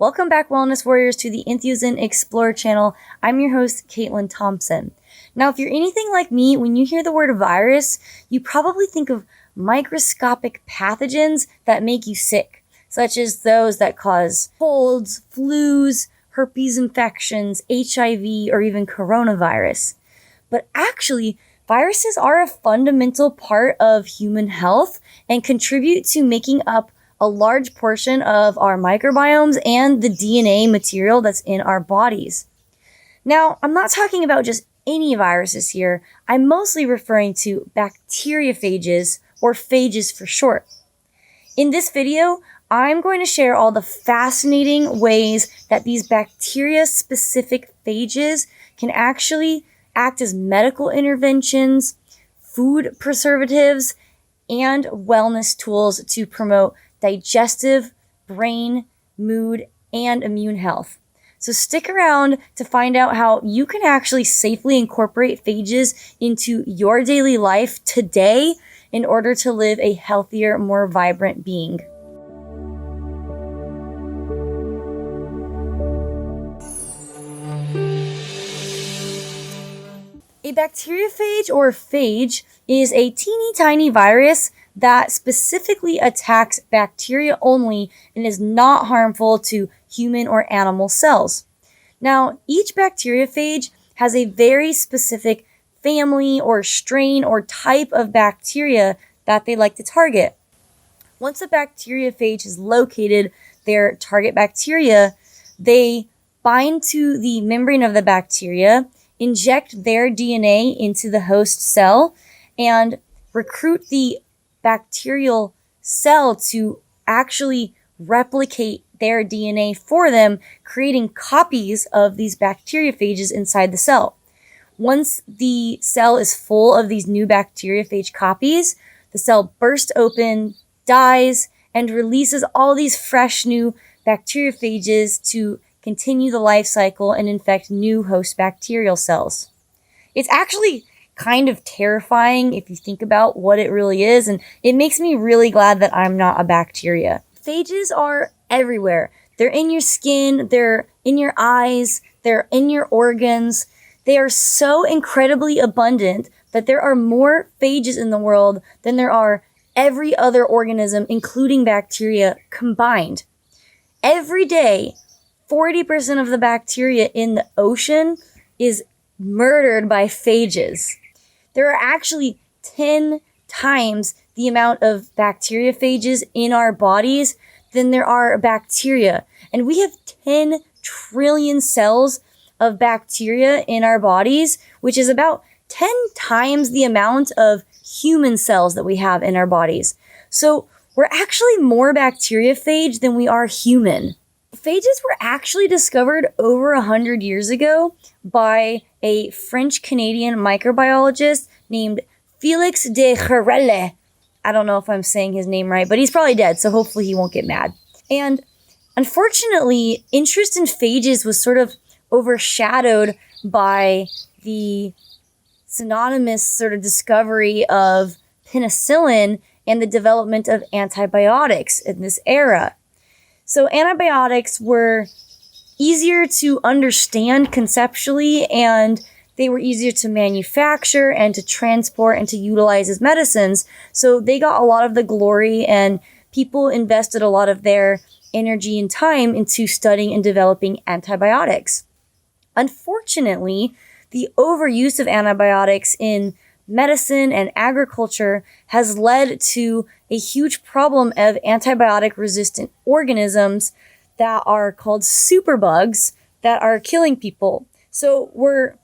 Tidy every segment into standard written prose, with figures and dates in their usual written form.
Welcome back, Wellness Warriors, to the Enthusing Explorer channel. I'm your host, Caitlin Thompson. Now, if you're anything like me, when you hear the word virus, you probably think of microscopic pathogens that make you sick, such as those that cause colds, flus, herpes infections, HIV, or even coronavirus. But actually, viruses are a fundamental part of human health and contribute to making up a large portion of our microbiomes and the DNA material that's in our bodies. Now, I'm not talking about just any viruses here. I'm mostly referring to bacteriophages, or phages for short. In this video, I'm going to share all the fascinating ways that these bacteria-specific phages can actually act as medical interventions, food preservatives, and wellness tools to promote digestive, brain, mood, and immune health. So stick around to find out how you can actually safely incorporate phages into your daily life today in order to live a healthier, more vibrant being. A bacteriophage or phage is a teeny tiny virus that specifically attacks bacteria only and is not harmful to human or animal cells. Now, each bacteriophage has a very specific family or strain or type of bacteria that they like to target. Once a bacteriophage has located their target bacteria, they bind to the membrane of the bacteria, inject their DNA into the host cell, and recruit the bacterial cell to actually replicate their DNA for them, creating copies of these bacteriophages inside the cell. Once the cell is full of these new bacteriophage copies, the cell bursts open, dies, and releases all these fresh new bacteriophages to continue the life cycle and infect new host bacterial cells. It's actually kind of terrifying if you think about what it really is, and it makes me really glad that I'm not a bacteria. Phages are everywhere. They're in your skin, they're in your eyes, they're in your organs. They are so incredibly abundant that there are more phages in the world than there are every other organism, including bacteria, combined. Every day, 40% of the bacteria in the ocean is murdered by phages. There are actually 10 times the amount of bacteriophages in our bodies than there are bacteria. And we have 10 trillion cells of bacteria in our bodies, which is about 10 times the amount of human cells that we have in our bodies. So we're actually more bacteriophage than we are human. Phages were actually discovered over 100 years ago by a French-Canadian microbiologist named Felix de Gerelle. I don't know if I'm saying his name right, but he's probably dead, so hopefully he won't get mad. And unfortunately, interest in phages was sort of overshadowed by the synonymous sort of discovery of penicillin and the development of antibiotics in this era. So antibiotics were easier to understand conceptually, and they were easier to manufacture and to transport and to utilize as medicines. So they got a lot of the glory, and people invested a lot of their energy and time into studying and developing antibiotics. Unfortunately, the overuse of antibiotics in medicine and agriculture has led to a huge problem of antibiotic resistant organisms that are called superbugs that are killing people. So we're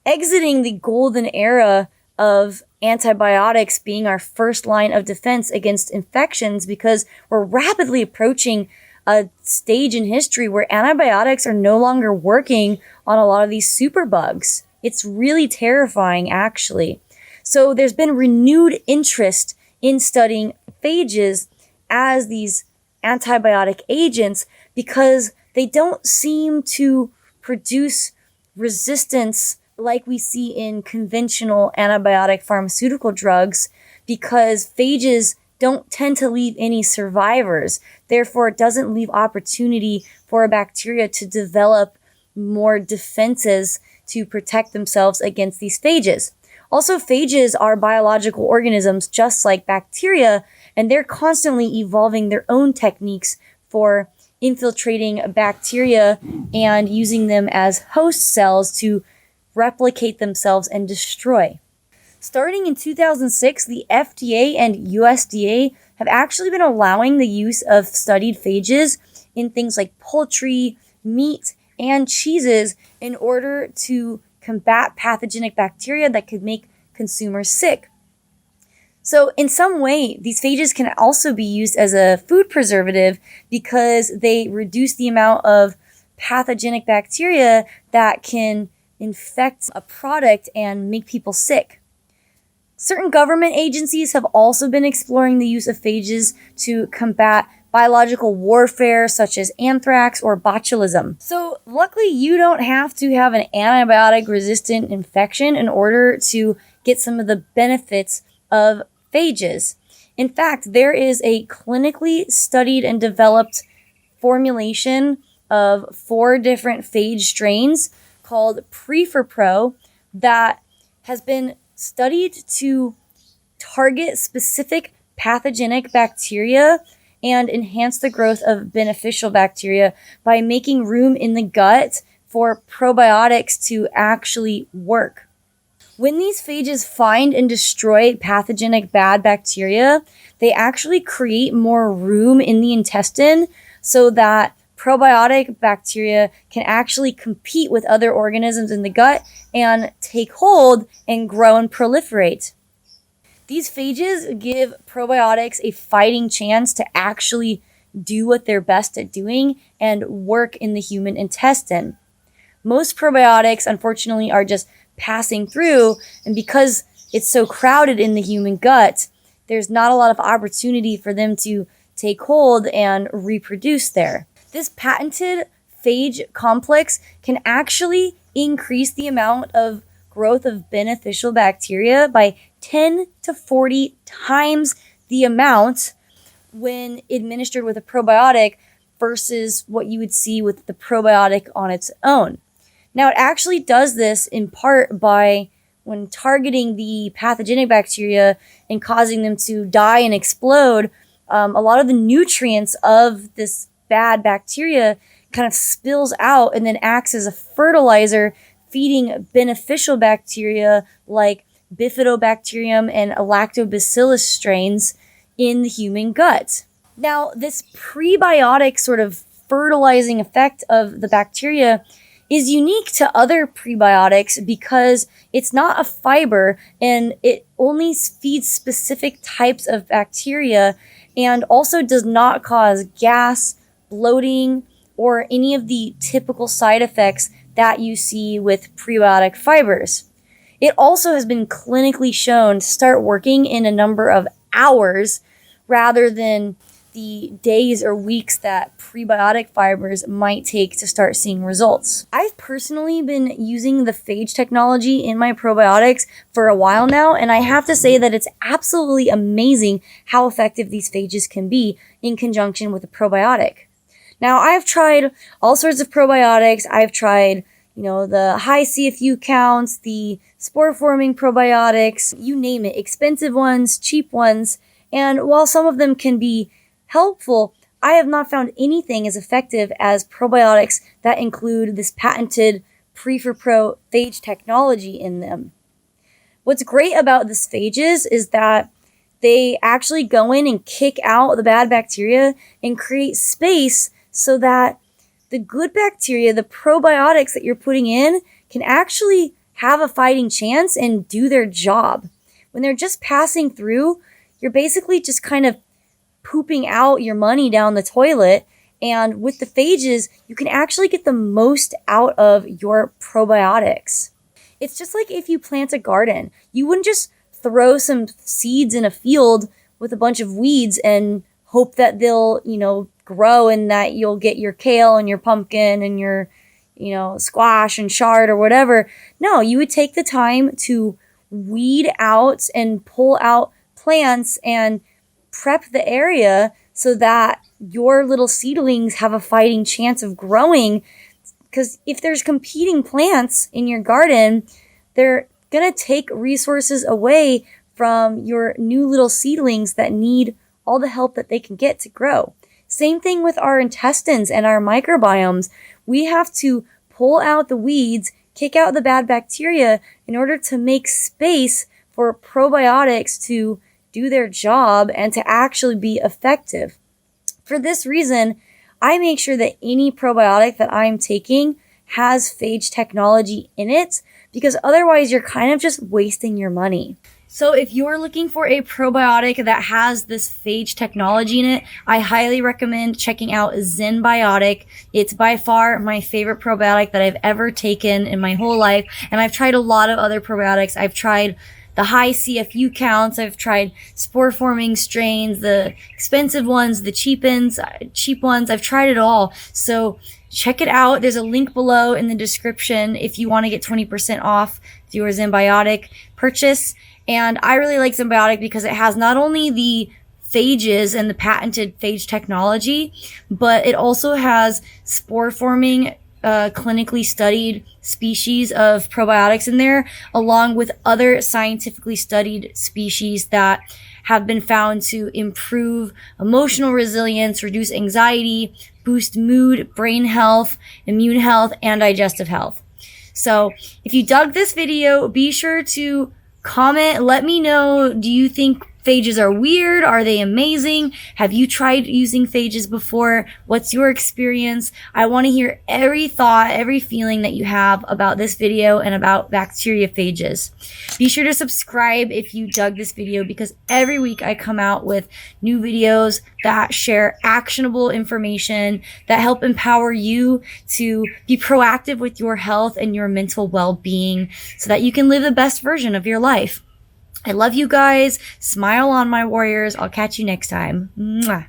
exiting the golden era of antibiotics being our first line of defense against infections because we're rapidly approaching a stage in history where antibiotics are no longer working on a lot of these superbugs. It's really terrifying, actually. So there's been renewed interest in studying phages as these antibiotic agents because they don't seem to produce resistance like we see in conventional antibiotic pharmaceutical drugs, because phages don't tend to leave any survivors. Therefore, it doesn't leave opportunity for a bacteria to develop more defenses to protect themselves against these phages. Also, phages are biological organisms just like bacteria, and they're constantly evolving their own techniques for infiltrating bacteria and using them as host cells to replicate themselves and destroy. Starting in 2006, the FDA and USDA have actually been allowing the use of studied phages in things like poultry, meat, and cheeses in order to combat pathogenic bacteria that could make consumers sick. So in some way, these phages can also be used as a food preservative because they reduce the amount of pathogenic bacteria that can infect a product and make people sick. Certain government agencies have also been exploring the use of phages to combat biological warfare such as anthrax or botulism. So luckily you don't have to have an antibiotic resistant infection in order to get some of the benefits of phages. In fact, there is a clinically studied and developed formulation of 4 different phage strains called PreferPro that has been studied to target specific pathogenic bacteria and enhance the growth of beneficial bacteria by making room in the gut for probiotics to actually work. When these phages find and destroy pathogenic bad bacteria, they actually create more room in the intestine so that probiotic bacteria can actually compete with other organisms in the gut and take hold and grow and proliferate. These phages give probiotics a fighting chance to actually do what they're best at doing and work in the human intestine. Most probiotics, unfortunately, are just passing through, and because it's so crowded in the human gut, there's not a lot of opportunity for them to take hold and reproduce there. This patented phage complex can actually increase the amount of growth of beneficial bacteria by 10 to 40 times the amount when administered with a probiotic versus what you would see with the probiotic on its own. Now, it actually does this in part by when targeting the pathogenic bacteria and causing them to die and explode, a lot of the nutrients of this bad bacteria kind of spills out and then acts as a fertilizer, feeding beneficial bacteria like bifidobacterium and lactobacillus strains in the human gut. Now, this prebiotic sort of fertilizing effect of the bacteria is unique to other prebiotics because it's not a fiber and it only feeds specific types of bacteria and also does not cause gas, bloating, or any of the typical side effects that you see with prebiotic fibers. It also has been clinically shown to start working in a number of hours rather than the days or weeks that prebiotic fibers might take to start seeing results. I've personally been using the phage technology in my probiotics for a while now, and I have to say that it's absolutely amazing how effective these phages can be in conjunction with a probiotic. Now, I've tried all sorts of probiotics. I've tried, the high CFU counts, the spore-forming probiotics, you name it, expensive ones, cheap ones, and while some of them can be helpful, I have not found anything as effective as probiotics that include this patented PreferPro phage technology in them. What's great about this phages is that they actually go in and kick out the bad bacteria and create space so that the good bacteria, the probiotics that you're putting in, can actually have a fighting chance and do their job. When they're just passing through, you're basically just kind of pooping out your money down the toilet. And with the phages, you can actually get the most out of your probiotics. It's just like if you plant a garden. You wouldn't just throw some seeds in a field with a bunch of weeds and hope that they'll, grow and that you'll get your kale and your pumpkin and your, squash and chard or whatever. No, you would take the time to weed out and pull out plants and prep the area so that your little seedlings have a fighting chance of growing. Because if there's competing plants in your garden, they're going to take resources away from your new little seedlings that need all the help that they can get to grow. Same thing with our intestines and our microbiomes. We have to pull out the weeds, kick out the bad bacteria in order to make space for probiotics to do their job and to actually be effective. For this reason, I make sure that any probiotic that I'm taking has phage technology in it, because otherwise you're kind of just wasting your money. So if you're looking for a probiotic that has this phage technology in it, I highly recommend checking out ZenBiotic. It's by far my favorite probiotic that I've ever taken in my whole life. And I've tried a lot of other probiotics. I've tried the high CFU counts. I've tried spore forming strains, the expensive ones, the cheap ones. I've tried it all. So check it out. There's a link below in the description if you want to get 20% off your ZenBiotic purchase. And I really like ZenBiotic because it has not only the phages and the patented phage technology, but it also has spore forming clinically studied species of probiotics in there, along with other scientifically studied species that have been found to improve emotional resilience, reduce anxiety, boost mood, brain health, immune health, and digestive health. So if you dug this video, be sure to comment. Let me know, do you think phages are weird? Are they amazing? Have you tried using phages before? What's your experience? I want to hear every thought, every feeling that you have about this video and about bacteriophages. Be sure to subscribe if you dug this video, because every week I come out with new videos that share actionable information that help empower you to be proactive with your health and your mental well-being so that you can live the best version of your life. I love you guys. Smile on, my warriors. I'll catch you next time. Mwah.